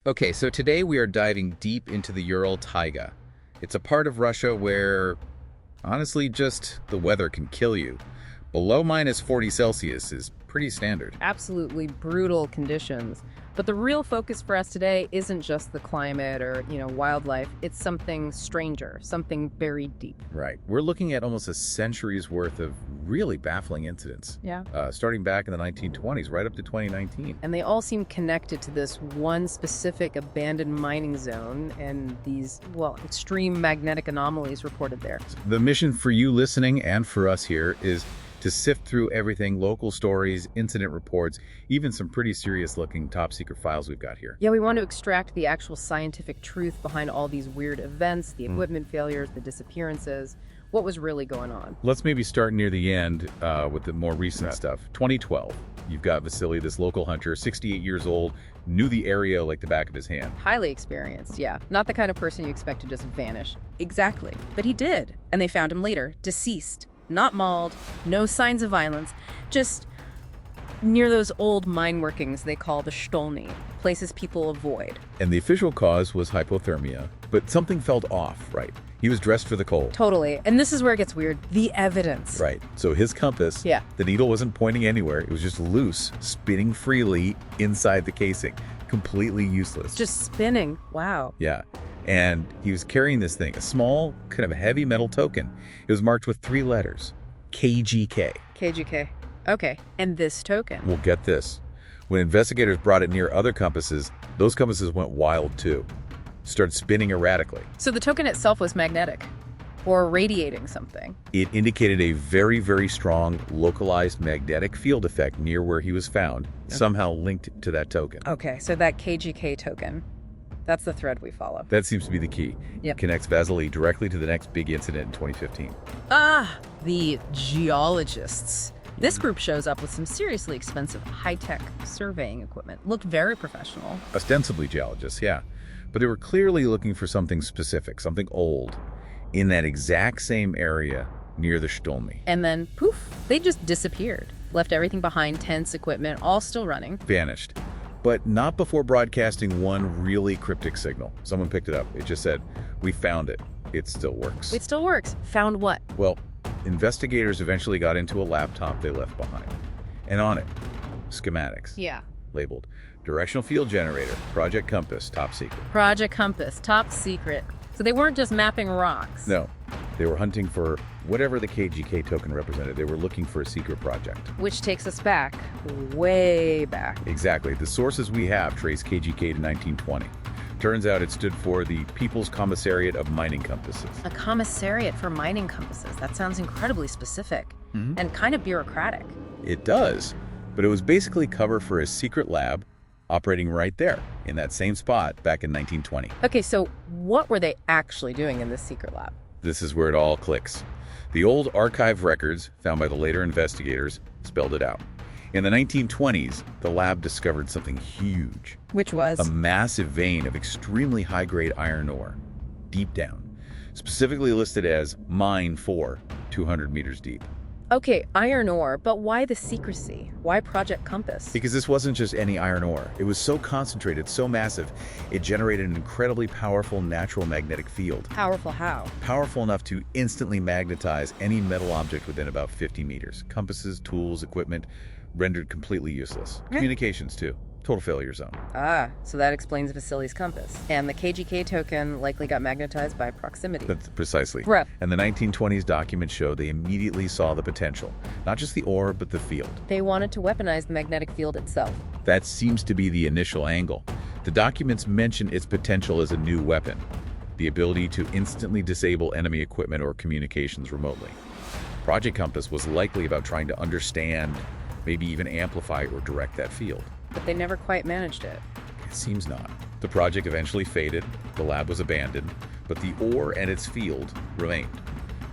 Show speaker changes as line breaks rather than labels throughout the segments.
Okay, so today we are diving deep into the Ural Taiga. It's a part of Russia where, honestly, just the weather can kill you. Below minus 40 Celsius is pretty standard.
Absolutely brutal conditions. But the real focus for us today isn't just the climate or, wildlife. It's something stranger, something buried deep.
Right. We're looking at almost a century's worth of really baffling incidents.
Yeah.
Starting back in the 1920s, right up to 2019.
And they all seem connected to this one specific abandoned mining zone and these, extreme magnetic anomalies reported there.
The mission for you listening and for us here is to sift through everything, local stories, incident reports, even some pretty serious-looking top-secret files we've got here.
Yeah, we want to extract the actual scientific truth behind all these weird events, the equipment failures, the disappearances, what was really going on.
Let's maybe start near the end with the more recent stuff. 2012, you've got Vasily, this local hunter, 68 years old, knew the area like the back of his hand.
Highly experienced, yeah. Not the kind of person you expect to just vanish.
Exactly. But he did. And they found him later, deceased. Not mauled, no signs of violence, just
Near those old mine workings they call the Stolny, places people avoid.
And the official cause was hypothermia, but something felt off, right? He was dressed for the cold.
Totally. And this is where it gets weird. The evidence.
Right. So his compass,
Yeah.
the needle wasn't pointing anywhere. It was just loose, spinning freely inside the casing. Completely useless.
Just spinning. Wow.
Yeah. And he was carrying this thing, a small, kind of heavy metal token. It was marked with 3 letters, KGK.
KGK. Okay. And this token.
Well, get this. When investigators brought it near other compasses, those compasses went wild too. Started spinning erratically.
So the token itself was magnetic or radiating something.
It indicated a very, very strong localized magnetic field effect near where he was found, somehow linked to that token.
Okay, so that KGK token, that's the thread we follow.
That seems to be the key.
Yep.
Connects Vasily directly to the next big incident in 2015.
the geologists. This group shows up with some seriously expensive high-tech surveying equipment. Looked very professional.
Ostensibly geologists, yeah. But they were clearly looking for something specific, something old, in that exact same area near the Stolny.
And then, poof, they just disappeared. Left everything behind, tents, equipment, all still running.
Vanished. But not before broadcasting one really cryptic signal. Someone picked it up. It just said, "We found it. It still works."
It still works. Found what?
Well, investigators eventually got into a laptop they left behind. And on it, schematics.
Yeah.
Labeled Directional Field Generator, Project Compass, Top Secret.
Project Compass, top secret. So they weren't just mapping rocks.
No, they were hunting for whatever the KGK token represented. They were looking for a secret project.
Which takes us back, way back.
Exactly. The sources we have trace KGK to 1920. Turns out it stood for the People's Commissariat of Mining Compasses.
A commissariat for mining compasses. That sounds incredibly specific and kind of bureaucratic.
It does, but it was basically cover for a secret lab operating right there in that same spot back in 1920.
Okay, so what were they actually doing in this secret lab?
This is where it all clicks. The old archive records found by the later investigators spelled it out. In the 1920s, the lab discovered something huge.
Which was?
A massive vein of extremely high-grade iron ore, deep down, specifically listed as Mine 4, 200 meters deep.
Okay, iron ore, but why the secrecy? Why Project Compass?
Because this wasn't just any iron ore. It was so concentrated, so massive, it generated an incredibly powerful natural magnetic field.
Powerful how?
Powerful enough to instantly magnetize any metal object within about 50 meters. Compasses, tools, equipment, rendered completely useless. Communications, too. Total failure zone.
Ah, so that explains Vasily's compass. And the KGK token likely got magnetized by proximity.
That's precisely.
Rough.
And the 1920s documents show they immediately saw the potential. Not just the ore, but the field.
They wanted to weaponize the magnetic field itself.
That seems to be the initial angle. The documents mention its potential as a new weapon. The ability to instantly disable enemy equipment or communications remotely. Project Compass was likely about trying to understand, maybe even amplify or direct that field.
But they never quite managed it.
It seems not. The project eventually faded, the lab was abandoned, but the ore and its field remained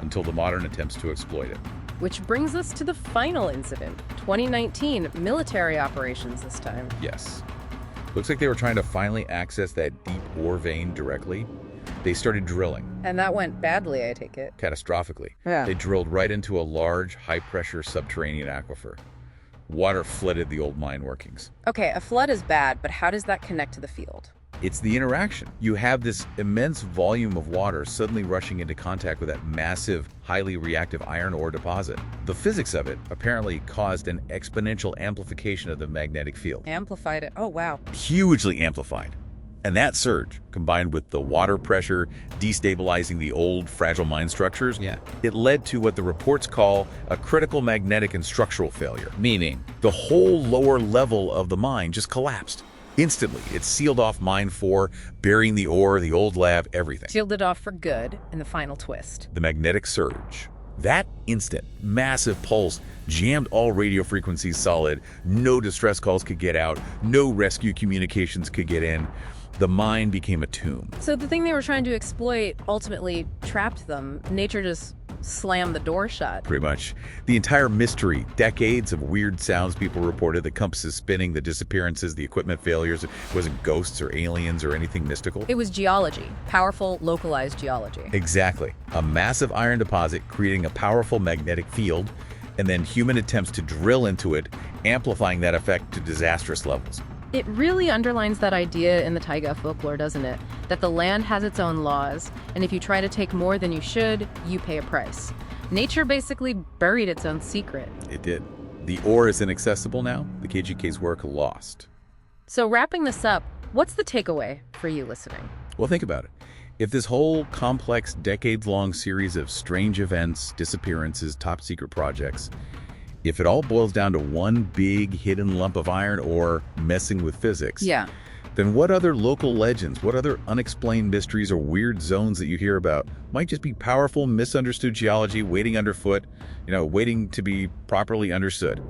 until the modern attempts to exploit it.
Which brings us to the final incident. 2019, military operations this time.
Yes. Looks like they were trying to finally access that deep ore vein directly. They started drilling.
And that went badly, I take it.
Catastrophically.
Yeah.
They drilled right into a large, high-pressure subterranean aquifer. Water flooded the old mine workings.
Okay, a flood is bad, but how does that connect to the field?
It's the interaction. You have this immense volume of water suddenly rushing into contact with that massive, highly reactive iron ore deposit. The physics of it apparently caused an exponential amplification of the magnetic field.
Amplified it. Oh, wow.
Hugely amplified. And that surge, combined with the water pressure destabilizing the old, fragile mine structures, it led to what the reports call a critical magnetic and structural failure. Meaning, the whole lower level of the mine just collapsed. Instantly, it sealed off Mine 4, burying the ore, the old lab, everything.
Sealed it off for good in the final twist.
The magnetic surge. That instant, massive pulse jammed all radio frequencies solid. No distress calls could get out. No rescue communications could get in. The mine became a tomb.
So the thing they were trying to exploit ultimately trapped them. Nature just slammed the door shut.
Pretty much. The entire mystery, decades of weird sounds people reported, the compasses spinning, the disappearances, the equipment failures, it wasn't ghosts or aliens or anything mystical.
It was geology. Powerful, localized geology.
Exactly. A massive iron deposit creating a powerful magnetic field, and then human attempts to drill into it, amplifying that effect to disastrous levels.
It really underlines that idea in the Taiga folklore, doesn't it? That the land has its own laws, and if you try to take more than you should, you pay a price. Nature basically buried its own secret.
It did. The ore is inaccessible now. The KGK's work lost.
So wrapping this up, what's the takeaway for you listening?
Well, think about it. If this whole complex, decades-long series of strange events, disappearances, top-secret projects, if it all boils down to one big hidden lump of iron ore messing with physics, then what other local legends, what other unexplained mysteries or weird zones that you hear about might just be powerful, misunderstood geology waiting underfoot, waiting to be properly understood?